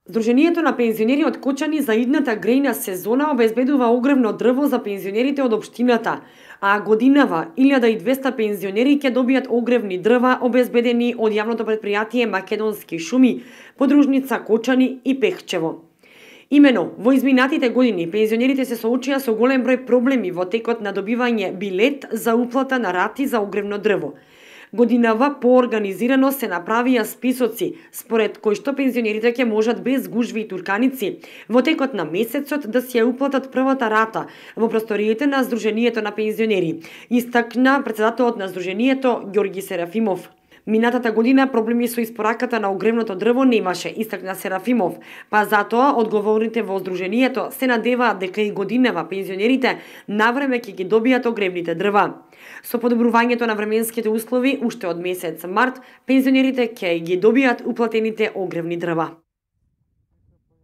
Сдруженијето на пензионери од Кочани за идната грејна сезона обезбедува огромно дрво за пензионерите од општината, а годинава 1200 пензионери ќе добијат огревни дрва обезбедени од јавното претпријатие Македонски шуми, подружница Кочани и Пехчево. Имено, во изминатите години пензионерите се соочија со голем број проблеми во текот на добивање билет за уплата на рати за огревно дрво. Годинава поорганизирано се направија списоци, според кои што пензионерите ќе можат без гужви и турканици во текот на месецот да си ја уплатат првата рата во просториите на Сдруженијето на пензионери, истакна претседателот на Сдруженијето Ѓорги Серафимов. Минатата година проблеми со испораката на огревното дрво немаше, истакна Серафимов, па затоа одговорните во Сдруженијето се надеваат дека и годинава пензионерите навреме ќе ги добијат огревните дрва. Со подобрувањето на временските услови, уште од месец март, пензионерите ќе ги добијат уплатените огревни дрва.